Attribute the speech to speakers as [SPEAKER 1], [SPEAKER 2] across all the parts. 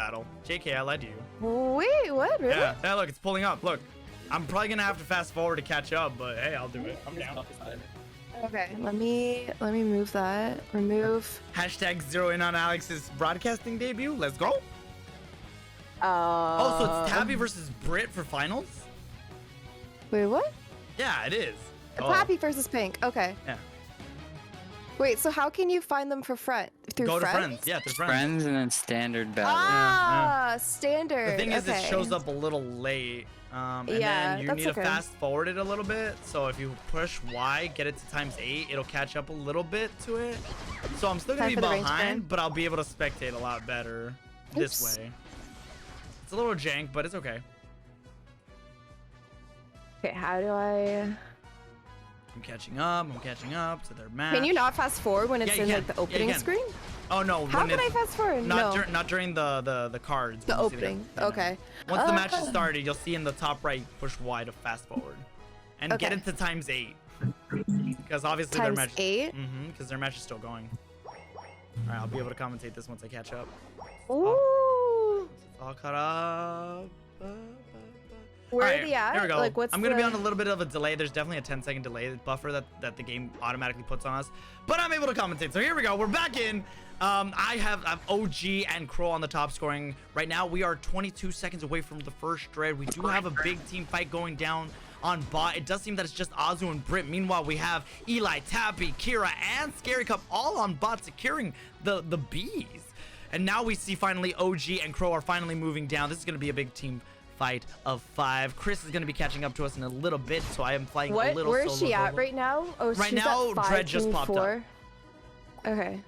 [SPEAKER 1] battle. JK, I lied to you.
[SPEAKER 2] Wait, what? Really?
[SPEAKER 1] Yeah, look, it's pulling up. Look, I'm probably gonna have to fast forward to catch up, but hey, I'll do it. I'm down.
[SPEAKER 2] Okay, let me move that. Remove.
[SPEAKER 1] Hashtag zero in on Alex's broadcasting debut. Let's go. Oh, so it's Tabby versus Britt for finals?
[SPEAKER 2] Wait, what?
[SPEAKER 1] Yeah, it is.
[SPEAKER 2] Tabby versus Pink. Okay.
[SPEAKER 1] Yeah.
[SPEAKER 2] Wait, so how can you find them for through
[SPEAKER 1] Go to
[SPEAKER 2] friends?
[SPEAKER 1] friends. Yeah, through friends.
[SPEAKER 3] Friends and then standard battle.
[SPEAKER 2] Ah, standard.
[SPEAKER 1] The thing is,
[SPEAKER 2] okay.
[SPEAKER 1] it shows up a little late. And
[SPEAKER 2] Yeah,
[SPEAKER 1] then you
[SPEAKER 2] that's
[SPEAKER 1] need to
[SPEAKER 2] okay.
[SPEAKER 1] fast forward it a little bit. So if you push Y, get it to ×8, it'll catch up a little bit to it. So I'm still gonna
[SPEAKER 2] Time
[SPEAKER 1] be
[SPEAKER 2] for the range
[SPEAKER 1] behind,
[SPEAKER 2] burn.
[SPEAKER 1] but I'll be able to spectate a lot better this way. It's a little jank, but it's okay.
[SPEAKER 2] Okay, how do I?
[SPEAKER 1] I'm catching up to their match.
[SPEAKER 2] Can you not fast forward when it's
[SPEAKER 1] Yeah,
[SPEAKER 2] in
[SPEAKER 1] you
[SPEAKER 2] like
[SPEAKER 1] can.
[SPEAKER 2] the
[SPEAKER 1] Yeah, you
[SPEAKER 2] opening
[SPEAKER 1] can.
[SPEAKER 2] screen?
[SPEAKER 1] Oh no,
[SPEAKER 2] How
[SPEAKER 1] when
[SPEAKER 2] can I
[SPEAKER 1] it's
[SPEAKER 2] fast forward?
[SPEAKER 1] not
[SPEAKER 2] No.
[SPEAKER 1] not during the cards.
[SPEAKER 2] The
[SPEAKER 1] when you see
[SPEAKER 2] opening.
[SPEAKER 1] Yeah, no.
[SPEAKER 2] Okay.
[SPEAKER 1] Once the match is started, you'll see in the top right, push Y to fast forward, and get
[SPEAKER 2] Okay.
[SPEAKER 1] it to ×8, because obviously their match.
[SPEAKER 2] ×8?
[SPEAKER 1] Because their match is still going. All right, I'll be able to commentate this once I catch up.
[SPEAKER 2] Ooh.
[SPEAKER 1] It's all caught up.
[SPEAKER 2] Where
[SPEAKER 1] Alright,
[SPEAKER 2] are they at?
[SPEAKER 1] Here we go.
[SPEAKER 2] Like, what's
[SPEAKER 1] I'm gonna be
[SPEAKER 2] the-
[SPEAKER 1] on a little bit of a delay. There's definitely a 10-second delay buffer that the game automatically puts on us, but I'm able to commentate. So here we go. We're back in. I have OG and Crow on the top scoring right now. We are 22 seconds away from the first dread. We do have a big team fight going down on bot. It does seem that it's just Azu and Britt. Meanwhile, we have Eli, Tappy, Kira, and Scary Cup all on bot securing the bees. And now we see finally OG and Crow are finally moving down. This is gonna be a big team fight of 5. Chris is going to be catching up to us in a little bit, so I am flying a little
[SPEAKER 2] Where is she
[SPEAKER 1] solo.
[SPEAKER 2] at right now? Oh,
[SPEAKER 1] Right
[SPEAKER 2] she's
[SPEAKER 1] now,
[SPEAKER 2] at 5,
[SPEAKER 1] Dread just popped up.
[SPEAKER 2] 4. Okay.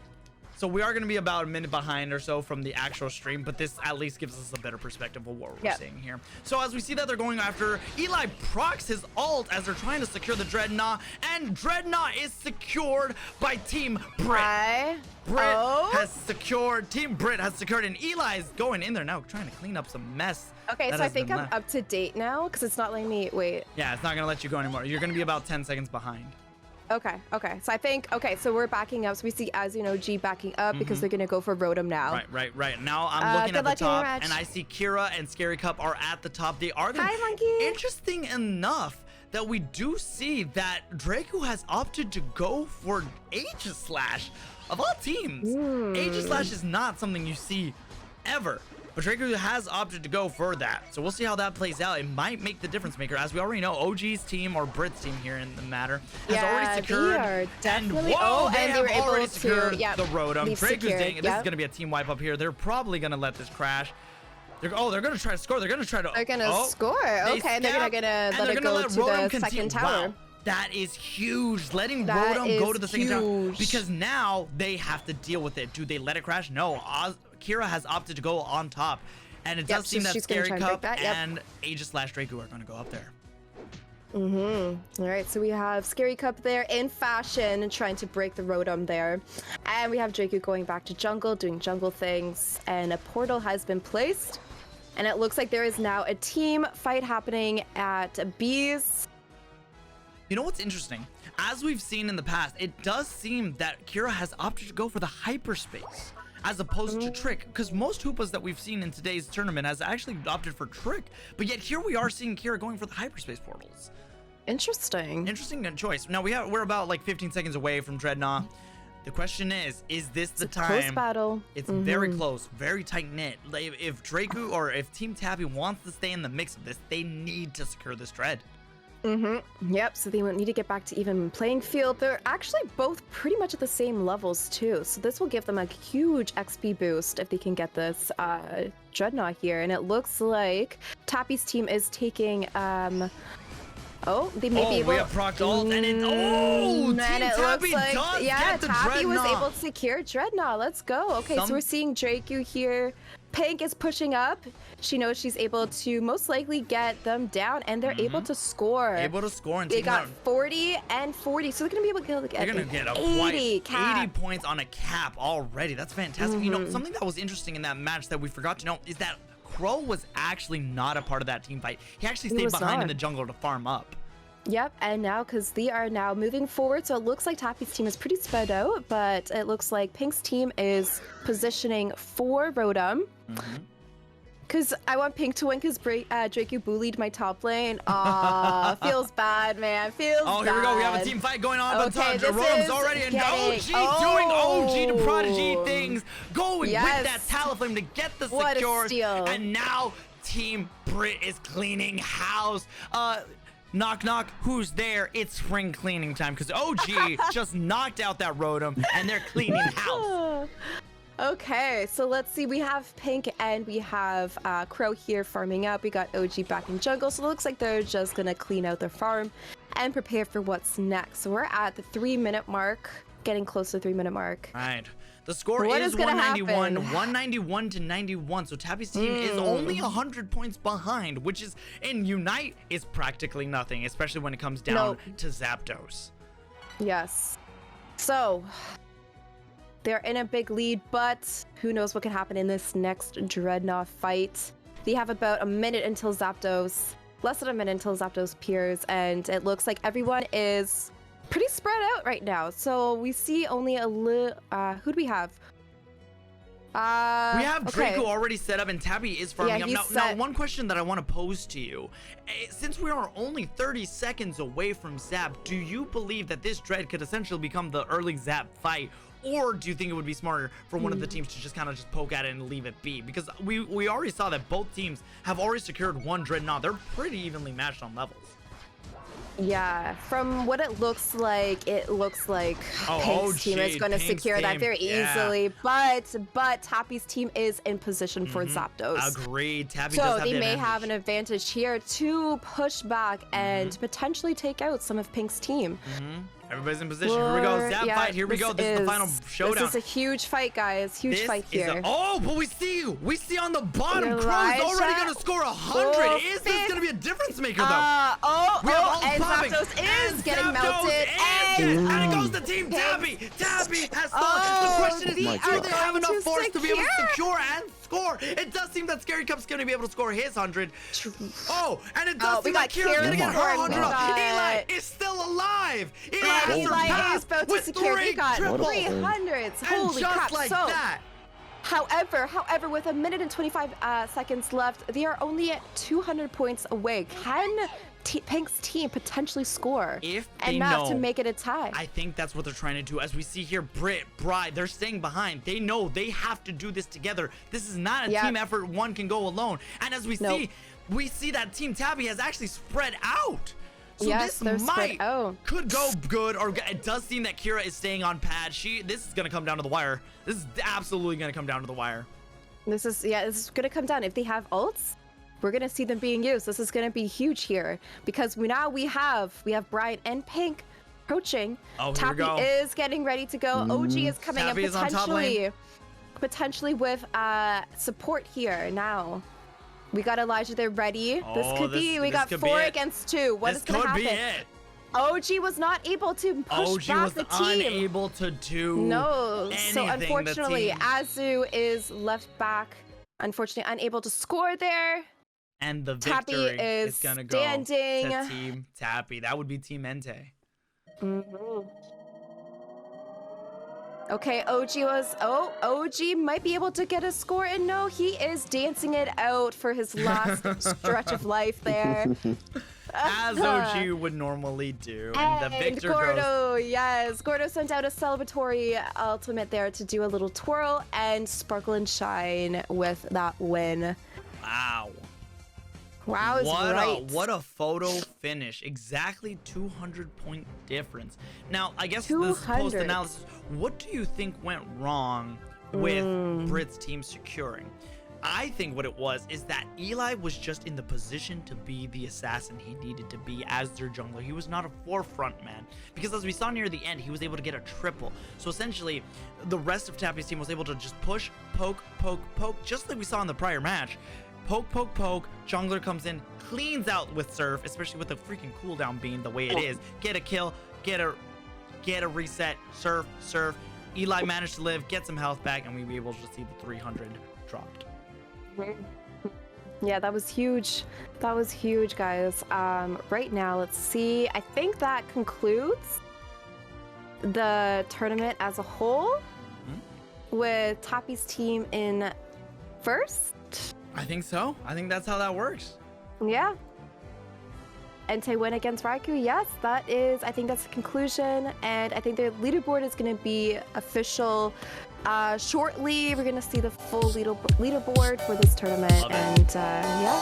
[SPEAKER 1] So we are going to be about a minute behind or so from the actual stream, but this at least gives us a better perspective of what we're seeing here. So as we see that they're going after, Eli procs his ult as they're trying to secure the Dreadnought, and Dreadnought is secured by Team Britt. Team Britt has secured, and Eli is going in there now trying to clean up some mess.
[SPEAKER 2] Okay,
[SPEAKER 1] that
[SPEAKER 2] so I
[SPEAKER 1] has
[SPEAKER 2] think
[SPEAKER 1] been
[SPEAKER 2] I'm
[SPEAKER 1] left.
[SPEAKER 2] up to date now because it's not letting me wait.
[SPEAKER 1] Yeah, it's not going to let you go anymore. You're going to be about 10 seconds behind.
[SPEAKER 2] Okay. So I think so we're backing up. So we see Azu and OG backing up because they're gonna go for Rotom now.
[SPEAKER 1] Right. Now I'm looking at the
[SPEAKER 2] good luck in your
[SPEAKER 1] top,
[SPEAKER 2] match.
[SPEAKER 1] and I see Kira and Scary Cup are at the top. They are
[SPEAKER 2] Hi, Monkey.
[SPEAKER 1] Interesting enough that we do see that Draco has opted to go for Aegislash. Of all teams, Aegislash is not something you see ever. But Draco has opted to go for that. So we'll see how that plays out. It might make the difference maker. As we already know, OG's team or Brit's team here in the matter has already secured.
[SPEAKER 2] They are definitely.
[SPEAKER 1] And
[SPEAKER 2] and they were
[SPEAKER 1] have already
[SPEAKER 2] able
[SPEAKER 1] secured
[SPEAKER 2] to
[SPEAKER 1] the Rotom.
[SPEAKER 2] leave
[SPEAKER 1] Draco's
[SPEAKER 2] secured,
[SPEAKER 1] this is going to be a team wipe up here. They're probably going to let this crash. They're going to try to score. They're going to try to.
[SPEAKER 2] They're gonna score. Okay, they're gonna let it go to the second tower.
[SPEAKER 1] Wow. That is huge. Letting
[SPEAKER 2] That
[SPEAKER 1] Rotom go
[SPEAKER 2] is
[SPEAKER 1] to the second tower,
[SPEAKER 2] huge.
[SPEAKER 1] because now they have to deal with it. Do they let it crash? No. Kira has opted to go on top. And it does seem that
[SPEAKER 2] she's gonna
[SPEAKER 1] Scary
[SPEAKER 2] try and break
[SPEAKER 1] Cup
[SPEAKER 2] that,
[SPEAKER 1] and Aegislash/Draco are going to go up there.
[SPEAKER 2] All right, so we have Scary Cup there in fashion and trying to break the Rotom there. And we have Draco going back to jungle, doing jungle things. And a portal has been placed. And it looks like there is now a team fight happening at Bees.
[SPEAKER 1] You know what's interesting? As we've seen in the past, it does seem that Kira has opted to go for the hyperspace as opposed to Trick, because most Hoopas that we've seen in today's tournament has actually opted for Trick, but yet here we are seeing Kira going for the hyperspace portals.
[SPEAKER 2] Interesting.
[SPEAKER 1] Interesting choice. Now we're about like 15 seconds away from Dreadnought. The question is this the time?
[SPEAKER 2] Close battle.
[SPEAKER 1] It's very close, very tight knit. Like, if Draco or if Team Tappy wants to stay in the mix of this, they need to secure this Dread.
[SPEAKER 2] Yep, so they won't need to get back to even playing field. They're actually both pretty much at the same levels too, so this will give them a huge XP boost if they can get this Dreadnought here. And it looks like Tappy's team is taking they may be able.
[SPEAKER 1] We have proc ult, and it
[SPEAKER 2] and
[SPEAKER 1] Team
[SPEAKER 2] it
[SPEAKER 1] Tappy
[SPEAKER 2] looks like
[SPEAKER 1] does get the
[SPEAKER 2] Tappy was
[SPEAKER 1] Dreadnought.
[SPEAKER 2] able to secure Dreadnought. Let's go. Okay, so we're seeing Draco here. Pink is pushing up. She knows she's able to most likely get them down, and they're able to score.
[SPEAKER 1] Able to score, and
[SPEAKER 2] They got 40 and 40, so they're gonna be able to get
[SPEAKER 1] they're gonna get a
[SPEAKER 2] 80 cap.
[SPEAKER 1] 80 points on a cap already. That's fantastic. You know, something that was interesting in that match that we forgot to know is that Crow was actually not a part of that team fight. He actually stayed behind in the jungle to farm up.
[SPEAKER 2] Yep, and now because they are now moving forward, so it looks like Tappy's team is pretty spread out, but it looks like Pink's team is positioning for Rotom. Because I want Pink to win because Draco bullied my top lane. Aw, feels bad, man. Feels bad.
[SPEAKER 1] Oh, here we go. We have a team fight going on.
[SPEAKER 2] Okay,
[SPEAKER 1] but Rotom's already in. OG doing OG to Prodigy things. Going with that Talaflame to get the
[SPEAKER 2] What a
[SPEAKER 1] secure.
[SPEAKER 2] steal.
[SPEAKER 1] And now Team Brit is cleaning house. Knock, knock. Who's there? It's spring cleaning time because OG just knocked out that Rotom and they're cleaning house.
[SPEAKER 2] Okay, so let's see. We have Pink and we have Crow here farming up. We got OG back in jungle, so it looks like they're just gonna clean out their farm and prepare for what's next. So we're at the 3-minute mark, getting close to the 3-minute mark.
[SPEAKER 1] All right. The score
[SPEAKER 2] What
[SPEAKER 1] is
[SPEAKER 2] is gonna
[SPEAKER 1] 191,
[SPEAKER 2] happen?
[SPEAKER 1] 191 to 91. So Tabby's team is only 100 points behind, which is in Unite is practically nothing, especially when it comes down to Zapdos.
[SPEAKER 2] Yes. So they're in a big lead, but who knows what could happen in this next Dreadnought fight. They have about a minute until Zapdos, less than a minute until Zapdos appears, and it looks like everyone is pretty spread out right now. So we see only a little, who do we have?
[SPEAKER 1] We have Draco already set up and Tabby is farming up. Now, one question that I want to pose to you. Since we are only 30 seconds away from Zap, do you believe that this Dread could essentially become the early Zap fight? Or do you think it would be smarter for one of the teams to just kind of just poke at it and leave it be? Because we already saw that both teams have already secured one Dreadnought. They're pretty evenly matched on levels.
[SPEAKER 2] Yeah, from what it looks like Pink's team is going to secure that very easily. But Tappy's team is in position for Zapdos.
[SPEAKER 1] Agreed. Tabby
[SPEAKER 2] so
[SPEAKER 1] does have
[SPEAKER 2] they
[SPEAKER 1] the
[SPEAKER 2] may
[SPEAKER 1] advantage.
[SPEAKER 2] have an advantage here to push back and potentially take out some of Pink's team.
[SPEAKER 1] Everybody's in position. Here we go. Zap fight. Here we go. This is the final showdown.
[SPEAKER 2] This is a huge fight, guys. Huge fight here.
[SPEAKER 1] But we see on the bottom, Crow's
[SPEAKER 2] right,
[SPEAKER 1] already going to score 100. Is this going to be a difference maker, though?
[SPEAKER 2] And Zapdos is getting melted.
[SPEAKER 1] And it goes to Team Tabby. Tabby has stolen. The question is, do they have enough force to be able to secure and score? It does seem that Scary Cup's going to be able to score his 100. And it does seem like Kira's going to get her 100. Eli is still alive.
[SPEAKER 2] Eli is about to secure. He got 300s. Holy crap.
[SPEAKER 1] Like that.
[SPEAKER 2] However, with a minute and 25 seconds left, they are only at 200 points away. Can Pink's team potentially score enough to make it a tie?
[SPEAKER 1] I think that's what they're trying to do. As we see here, Bride, they're staying behind. They know they have to do this together. This is not a team effort. One can go alone. And as we see that Team Tabby has actually spread out. So this could go good, or it does seem that Kira is staying on pad. This is gonna come down to the wire. This is absolutely gonna come down to the wire.
[SPEAKER 2] This is gonna come down. If they have ults, we're gonna see them being used. This is gonna be huge here because we have Brian and Pink approaching. Tappy is getting ready to go. OG is coming up potentially with support here now. We got Elijah there ready. We got 4 against 2. What is going to happen?
[SPEAKER 1] This could be it.
[SPEAKER 2] OG was not able to push back the team.
[SPEAKER 1] OG was unable to do
[SPEAKER 2] so unfortunately, Azu is left back. Unfortunately, unable to score there.
[SPEAKER 1] And the victory is going to go to Team Tappy. That would be Team Entei.
[SPEAKER 2] Okay, OG might be able to get a score, and no, he is dancing it out for his last stretch of life there.
[SPEAKER 1] As OG would normally do. And the victor
[SPEAKER 2] Gordo sent out a celebratory ultimate there to do a little twirl and sparkle and shine with that win.
[SPEAKER 1] Wow.
[SPEAKER 2] Wow is right.
[SPEAKER 1] What a photo finish. Exactly 200 point difference. Now, I guess this is post-analysis. What do you think went wrong with Brit's team securing? I think what it was is that Eli was just in the position to be the assassin he needed to be as their jungler. He was not a forefront man because as we saw near the end, he was able to get a triple. So essentially, the rest of Tappy's team was able to just push, poke, just like we saw in the prior match. Poke, jungler comes in, cleans out with Surf, especially with the freaking cooldown being the way it is. Get a kill, get a reset, Surf. Eli managed to live, get some health back, and we were able to see the 300 dropped.
[SPEAKER 2] Yeah, that was huge. That was huge, guys. Right now, let's see. I think that concludes the tournament as a whole with Tappy's team in first.
[SPEAKER 1] I think so. I think that's how that works.
[SPEAKER 2] Yeah. Entei win against Raikou. Yes, that is. I think that's the conclusion, and I think the leaderboard is going to be official shortly. We're going to see the full leaderboard for this tournament, and yeah.